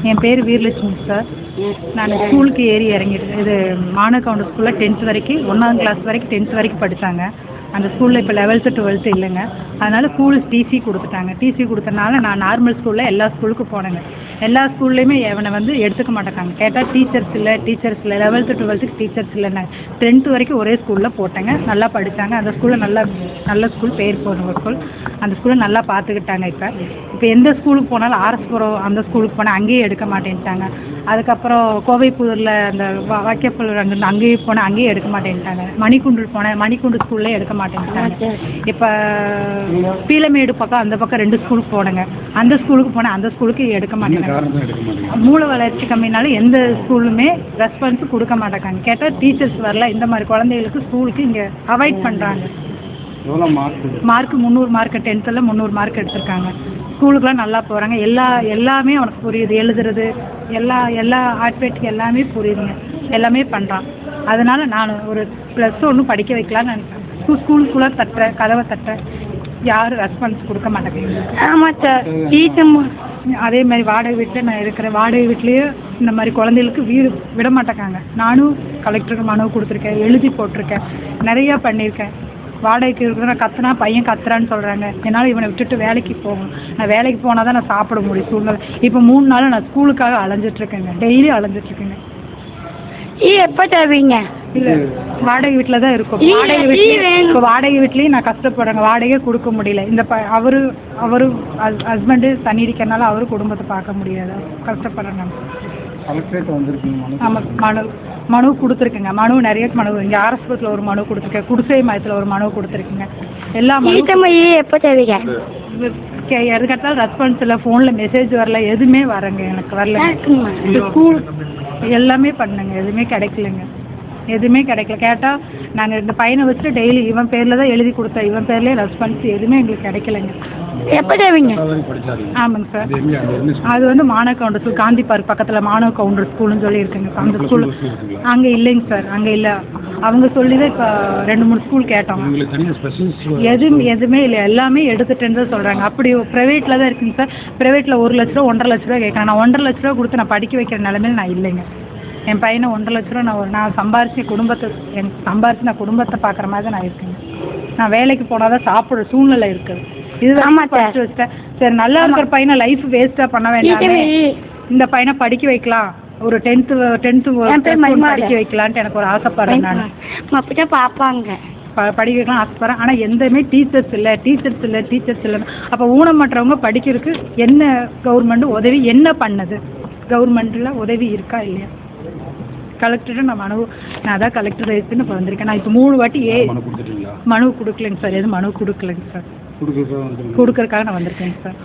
என் பேர் வீரலட்சுமி சார். நான் ஸ்கூலுக்கு ஏறி இறங்கிட்டேன். இது மானகவுண்டர் ஸ்கூலில் 10th வரைக்கும் 1ஆம் கிளாஸ் வரைக்கும் 10th வரைக்கும் படித்தாங்க. அந்த ஸ்கூலில் இப்போ 11th 12th இல்லைங்க. அதனால் ஸ்கூலு டிசி கொடுத்துட்டாங்க. டிசி கொடுத்தனால நான் நார்மல் ஸ்கூலில் எல்லா ஸ்கூலுக்கும் போனேங்க. எல்லா ஸ்கூல்லையுமே இவனை வந்து எடுத்துக்க மாட்டேங்காங்க. கேட்டால் டீச்சர்ஸ் இல்லை 11th 12th டீச்சர்ஸ் இல்லைன்னாங்க. 10th வரைக்கும் ஒரே ஸ்கூலில் போட்டேங்க. நல்லா படித்தாங்க. அந்த ஸ்கூலில் நல்ல ஸ்கூல், பேர் போன ஸ்கூல். அந்த ஸ்கூலை நல்லா பார்த்துக்கிட்டாங்க. இப்போ எந்த ஸ்கூலுக்கு போனாலும் ஆர்எஸ்புரம் அந்த ஸ்கூலுக்கு போனால் அங்கேயே எடுக்க மாட்டேன்ட்டாங்க. அதுக்கப்புறம் கோவைப்புதூரில் அந்த வாக்கியப்பள்ளி அங்கேயும் போனால் அங்கேயே எடுக்க மாட்டேன்ட்டாங்க. மணிக்குண்டு போனேன், மணிக்குண்டு ஸ்கூல்லே எடுக்க மாட்டேன்ட்டாங்க. இப்போ பீலமேடு பக்கம் அந்த பக்கம் 2 ஸ்கூலுக்கு போனேங்க. அந்த ஸ்கூலுக்கு போனேன், அந்த ஸ்கூலுக்கு எடுக்க மாட்டேங்க. மூளை வளர்ச்சி கம்மினால எந்த ஸ்கூலுமே ரெஸ்பான்ஸ் கொடுக்க மாட்டேங்காங்க. கேட்டால் டீச்சர்ஸ் வரல. இந்த மாதிரி குழந்தைகளுக்கு ஸ்கூலுக்கு இங்கே அவாய்ட் பண்ணுறாங்க. மார்க் 300 மார்க் 10th 300 மார்க் எடுத்திருக்காங்க. ஸ்கூலுக்குலாம் நல்லா போகிறாங்க. எல்லாமே அவனுக்கு புரியுது. எழுதுறது எல்லா ஆல்ஃபபெட் எல்லாமே புரியுதுங்க. எல்லாமே பண்ணுறான். அதனால் நான் ஒரு +1 படிக்க வைக்கலான்னு நினைக்கிறேன். ஸ்கூலுக்குள்ளே தட்டுறேன், கதவை தட்டுறேன், யாரும் ரெஸ்பான்ஸ் கொடுக்க மாட்டேங்கிறீங்க. ஆமாம் சார். டீச்சர் அதே மாதிரி வாடகை வீட்டில் நான் இருக்கிறேன். வாடகை வீட்லேயே இந்த மாதிரி குழந்தைகளுக்கு வீடு விட மாட்டேங்காங்க. நானும் கலெக்டருக்கு மனு கொடுத்துருக்கேன், எழுதி போட்டிருக்கேன், நிறையா பண்ணியிருக்கேன். வாடகைக்கு இருக்கிற கத்துனா பையன் கத்துறான்னு சொல்கிறாங்க. என்னால் இவனை விட்டுட்டு வேலைக்கு போகணும். நான் வேலைக்கு போனால் தான் நான் சாப்பிட முடியும் சூழ்நிலை. இப்போ 3 நாள் நான் ஸ்கூலுக்காக அலைஞ்சிட்ருக்கேங்க. டெய்லி அலைஞ்சிட்ருக்கேங்க. எப்போ தருவீங்க? இல்லை, வாடகை வீட்டில் தான் இருக்கும். வாடகை வீட்லேயும் நான் கஷ்டப்படுறேங்க. வாடகையே கொடுக்க முடியல. இந்த அவரு ஹஸ்பண்டு தண்ணி அடிக்கிறனால அவரு குடும்பத்தை பார்க்க முடியாது. கஷ்டப்படுறேங்க. ஆமாம், மனு கொடுத்துருக்குங்க. மனு நிறைய மனு இங்கே ஆர்எஸ்புரத்தில் ஒரு மனு கொடுத்துருக்கேன். குடிசை மையத்தில் ஒரு மனு கொடுத்துருக்குங்க. எல்லா எப்போ தருவீங்க? எதுக்கட்டாலும் ரெஸ்பான்ஸ் இல்லை. ஃபோனில் மெசேஜ் வரல, எதுவுமே வரங்க. எனக்கு வரல. ஸ்கூல் எல்லாமே பண்ணுங்க, எதுவுமே கிடைக்கலங்க. எதுவுமே கிடைக்கல. கேட்டால் நாங்கள் இந்த பையனை வச்சுட்டு டெய்லி இவன் பேரில் தான் எழுதி கொடுத்தேன். இவன் பேர்லேயே ரெஸ்பான்ஸ் எதுவுமே எங்களுக்கு கிடைக்கலங்க. எப்போ தருவீங்க? ஆமாங்க சார். அது வந்து மாணவ கவுண்டர் ஸ்கூல், காந்தி பார்க் பக்கத்தில் மாணவ கவுண்டர் ஸ்கூல்னு சொல்லி இருக்குங்க. அந்த ஸ்கூல் அங்கே இல்லைங்க சார். அங்கே இல்லை. அவங்க சொல்லி தான் இப்போ 2-3 ஸ்கூல் கேட்டோம். எதுவுமே இல்லை. எல்லாமே எடுத்துட்டேன்னு தான் சொல்கிறாங்க. அப்படி ப்ரைவேட்டில் தான் இருக்குங்க சார். ப்ரைவேட்டில் 1 லட்ச ரூபா 1.5 லட்ச ரூபா கேட்குறேன். நான் 1.5 லட்ச ரூபா கொடுத்து நான் படிக்க வைக்கிற நிலமையில நான் இல்லைங்க. என் பையனை 1.5 லட்ச ரூபா நான் சம்பாரித்து நான் குடும்பத்தை பார்க்குற மாதிரி தான் நான் இருக்கேங்க. நான் வேலைக்கு போனால் தான் சாப்பிட்ற சூழ்நிலை இருக்குது. இதுதான் படிச்சு வச்சுட்டேன். சரி, நல்லா இருக்கிற பையனை லைஃப் வேஸ்ட்டாக பண்ண வேண்டாம். இந்த பையனை படிக்க வைக்கலாம், ஒரு 10th படிக்க வைக்கலான்ட்டு எனக்கு ஒரு ஆசைப்படுறேன். நான் அப்படியே பார்ப்பாங்க, படிக்க வைக்கலாம் ஆசைப்படுறேன். ஆனால் எந்தமே டீச்சர்ஸ் இல்லை. அப்போ ஊனமற்றவங்க படிக்கிறதுக்கு என்ன கவர்மெண்ட் உதவி என்ன பண்ணுது? கவர்மெண்ட்டில் உதவி இருக்கா இல்லையா? கலெக்டர்கிட்ட நான் அதான் கலெக்டர் ரேஸ்ன்னு இப்போ வந்திருக்கேன். நான் இப்போ 3 வாட்டி மனு கொடுக்கலைங்க சார். எதுவும் மனு கொடுக்கலைங்க சார். கொடுக்கறதுக்காக நான் வந்திருக்கேங்க சார்.